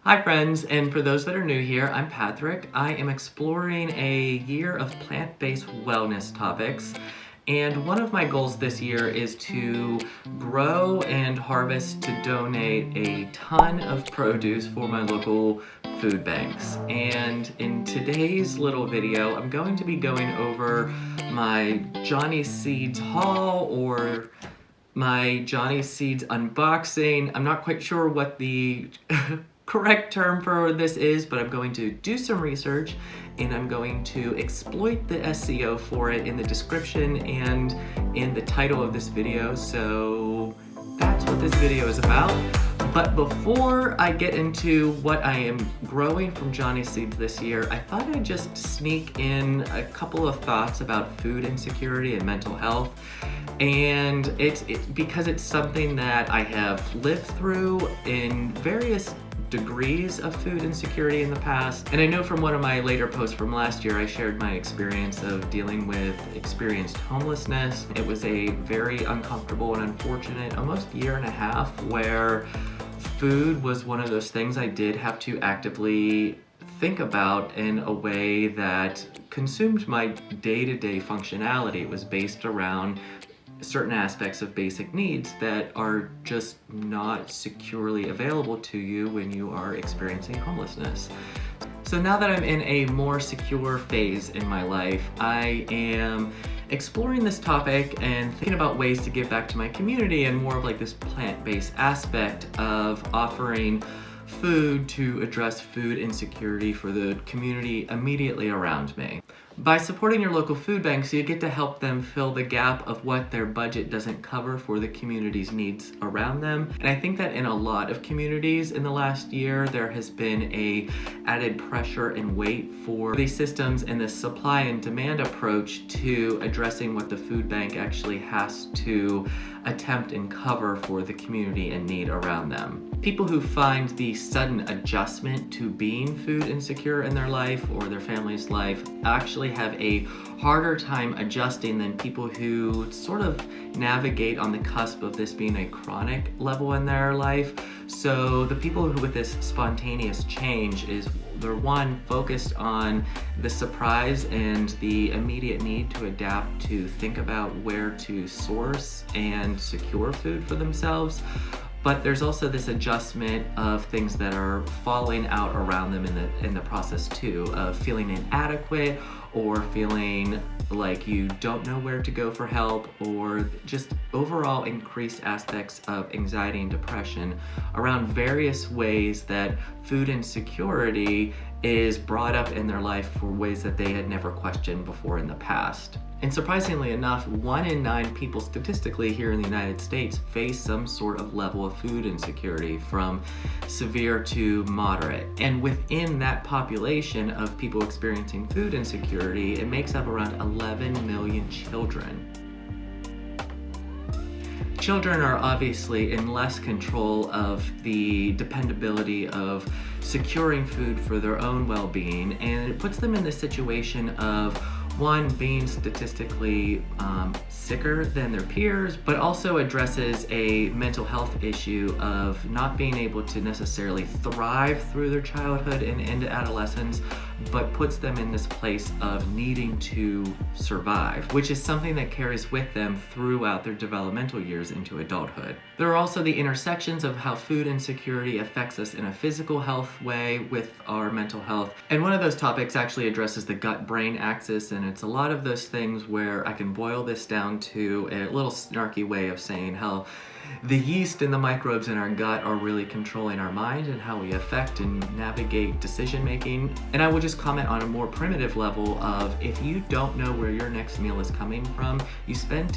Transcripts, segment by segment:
Hi friends, and for those that are new here, I'm Pätrick. I am exploring a year of plant-based wellness topics, and one of my goals this year is to grow and harvest to donate a ton of produce for my local food banks. And in today's little video, I'm going to be going over my Johnny Seeds haul or my Johnny Seeds unboxing. I'm not quite sure what the correct term for this is, but I'm going to do some research and I'm going to exploit the SEO for it in the description and in the title of this video. So that's what this video is about. But before I get into what I am growing from Johnny Seeds this year, I thought I'd just sneak in a couple of thoughts about food insecurity and mental health. And it's because it's something that I have lived through in various degrees of food insecurity in the past. And I know from one of my later posts from last year, I shared my experience of dealing with experienced homelessness. It was a very uncomfortable and unfortunate almost year and a half where food was one of those things I did have to actively think about in a way that consumed my day-to-day functionality. It was based around certain aspects of basic needs that are just not securely available to you when you are experiencing homelessness. So now that I'm in a more secure phase in my life, I am exploring this topic and thinking about ways to give back to my community and more of like this plant-based aspect of offering food to address food insecurity for the community immediately around me. By supporting your local food banks, you get to help them fill the gap of what their budget doesn't cover for the community's needs around them. And I think that in a lot of communities in the last year, there has been a added pressure and weight for these systems and the supply and demand approach to addressing what the food bank actually has to attempt and cover for the community and need around them. People who find the sudden adjustment to being food insecure in their life or their family's life actually have a harder time adjusting than people who sort of navigate on the cusp of this being a chronic level in their life. So the people who with this spontaneous change is they're one, focused on the surprise and the immediate need to adapt to think about where to source and secure food for themselves. But there's also this adjustment of things that are falling out around them in the process too, of feeling inadequate or feeling like you don't know where to go for help, or just overall increased aspects of anxiety and depression around various ways that food insecurity is brought up in their life for ways that they had never questioned before in the past. And surprisingly enough, 1 in 9 people statistically here in the United States face some sort of level of food insecurity, from severe to moderate. And within that population of people experiencing food insecurity, it makes up around 11 million children. Children are obviously in less control of the dependability of securing food for their own well-being, and it puts them in the situation of one, being statistically sicker than their peers, but also addresses a mental health issue of not being able to necessarily thrive through their childhood and into adolescence, but puts them in this place of needing to survive, which is something that carries with them throughout their developmental years into adulthood. There are also the intersections of how food insecurity affects us in a physical health way with our mental health. And one of those topics actually addresses the gut-brain axis, and it's a lot of those things where I can boil this down to a little snarky way of saying how the yeast and the microbes in our gut are really controlling our mind and how we affect and navigate decision making. And I will just comment on a more primitive level of, if you don't know where your next meal is coming from, you spend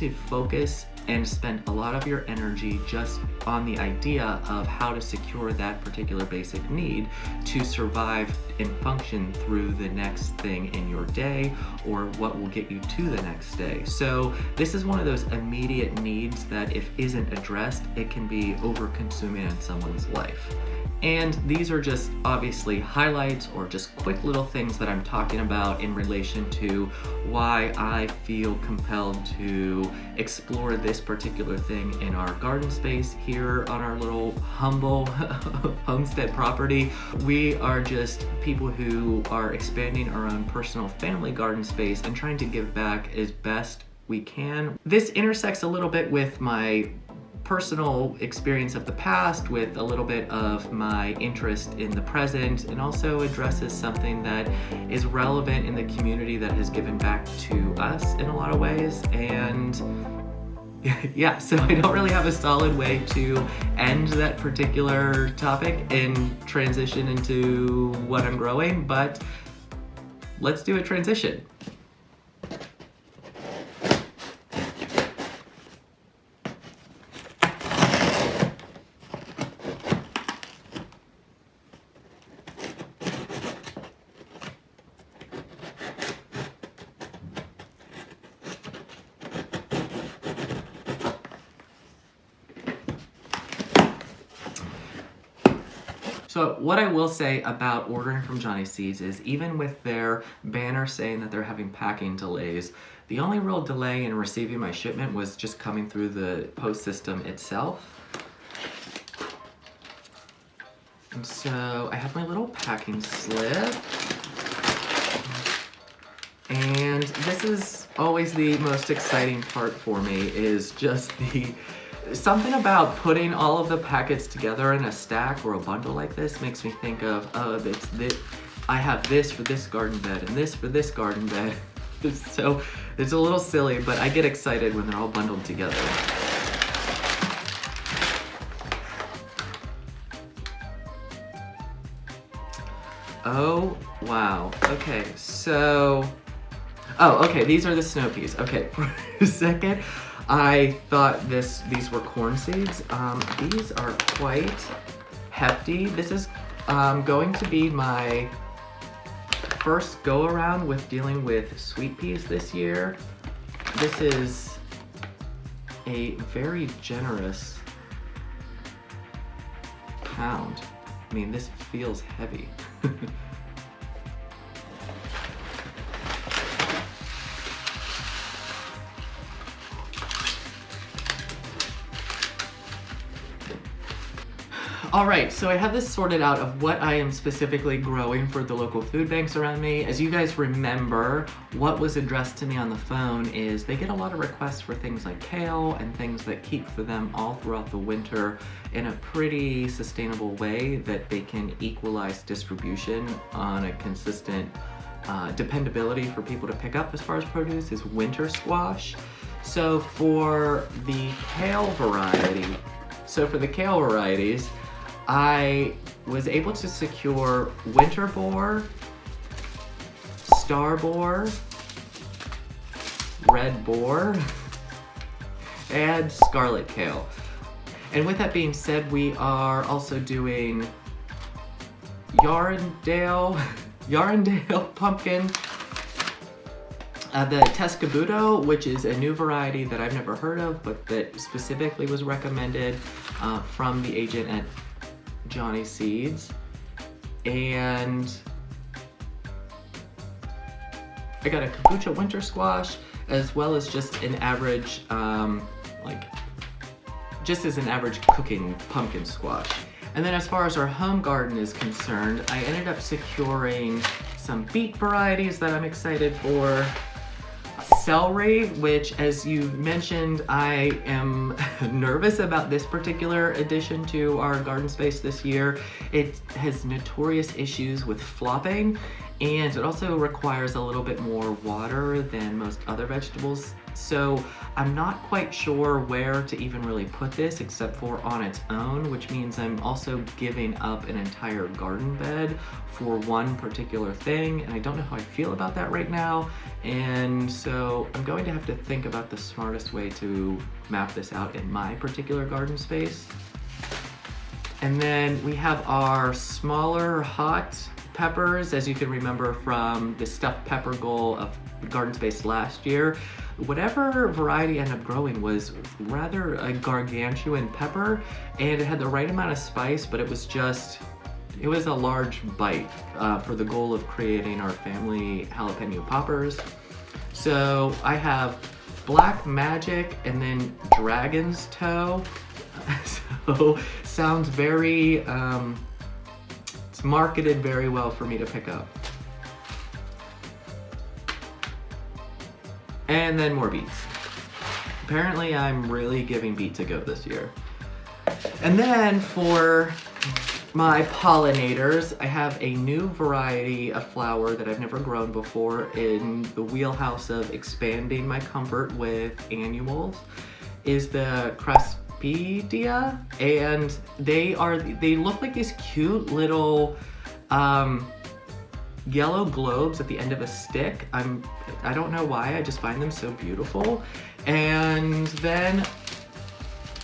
a lot of your energy just on the idea of how to secure that particular basic need to survive and function through the next thing in your day for what will get you to the next day. So this is one of those immediate needs that if isn't addressed, it can be over-consuming in someone's life. And these are just obviously highlights or just quick little things that I'm talking about in relation to why I feel compelled to explore this particular thing in our garden space here on our little humble homestead property. We are just people who are expanding our own personal family garden space and trying to give back as best we can. This intersects a little bit with my personal experience of the past, with a little bit of my interest in the present, and also addresses something that is relevant in the community that has given back to us in a lot of ways. And yeah, so I don't really have a solid way to end that particular topic and transition into what I'm growing, but let's do a transition. So what I will say about ordering from Johnny Seeds is, even with their banner saying that they're having packing delays, the only real delay in receiving my shipment was just coming through the post system itself. And so I have my little packing slip. And this is always the most exciting part for me, is just something about putting all of the packets together in a stack or a bundle like this makes me think of, oh, I have this for this garden bed and this for this garden bed. So it's a little silly, but I get excited when they're all bundled together. Oh, wow. Okay, so... Oh, okay, these are the snow peas. Okay, for a second, I thought these were corn seeds. These are quite hefty. This is going to be my first go around with dealing with sweet peas this year. This is a very generous pound. I mean, this feels heavy. All right, so I have this sorted out of what I am specifically growing for the local food banks around me. As you guys remember, what was addressed to me on the phone is they get a lot of requests for things like kale and things that keep for them all throughout the winter in a pretty sustainable way that they can equalize distribution on a consistent dependability for people to pick up as far as produce is winter squash. So for the kale varieties, I was able to secure winter boar, star boar, red boar, and scarlet kale. And with that being said, we are also doing Yarndale pumpkin, the Tescabuto, which is a new variety that I've never heard of, but that specifically was recommended from the agent at Johnny Seeds. And I got a kombucha winter squash, as well as just an average, just as an average cooking pumpkin squash. And then as far as our home garden is concerned, I ended up securing some beet varieties that I'm excited for. Celery, which, as you mentioned, I am nervous about this particular addition to our garden space this year. It has notorious issues with flopping, and it also requires a little bit more water than most other vegetables. So I'm not quite sure where to even really put this except for on its own, which means I'm also giving up an entire garden bed for one particular thing, and I don't know how I feel about that right now. And so I'm going to have to think about the smartest way to map this out in my particular garden space. And then we have our smaller hot peppers, as you can remember from the stuffed pepper goal of garden space last year, whatever variety I ended up growing was rather a gargantuan pepper, and it had the right amount of spice, but it was a large bite for the goal of creating our family jalapeno poppers. So I have Black Magic and then Dragon's Toe. So sounds very, it's marketed very well for me to pick up. And then more beets. Apparently I'm really giving beets a go this year. And then for my pollinators, I have a new variety of flower that I've never grown before in the wheelhouse of expanding my comfort with annuals, is the Craspedia, and they look like these cute little yellow globes at the end of a stick. I don't know why, I just find them so beautiful. And then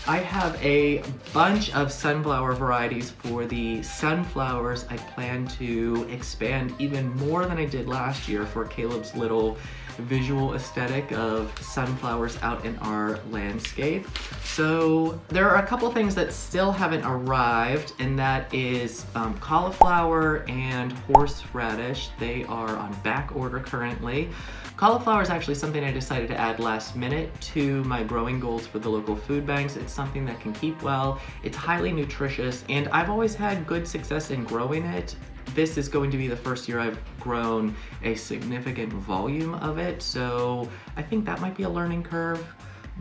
I have a bunch of sunflower varieties for the sunflowers. I plan to expand even more than I did last year for Caleb's little visual aesthetic of sunflowers out in our landscape. So there are a couple things that still haven't arrived, and that is cauliflower and horseradish. They are on back order currently. Cauliflower is actually something I decided to add last minute to my growing goals for the local food banks. It's something that can keep well, it's highly nutritious, and I've always had good success in growing it. This is going to be the first year I've grown a significant volume of it, so I think that might be a learning curve.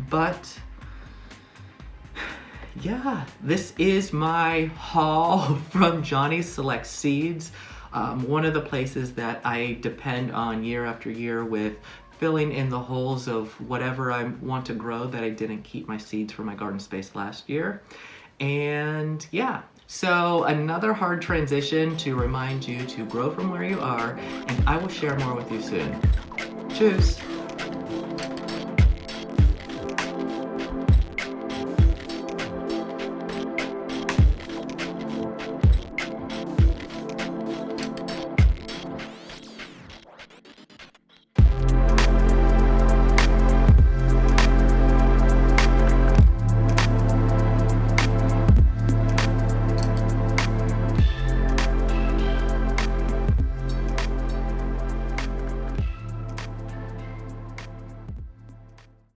But yeah, this is my haul from Johnny's Select Seeds. One of the places that I depend on year after year with filling in the holes of whatever I want to grow that I didn't keep my seeds for my garden space last year. And yeah, so another hard transition to remind you to grow from where you are, and I will share more with you soon. Tschüss!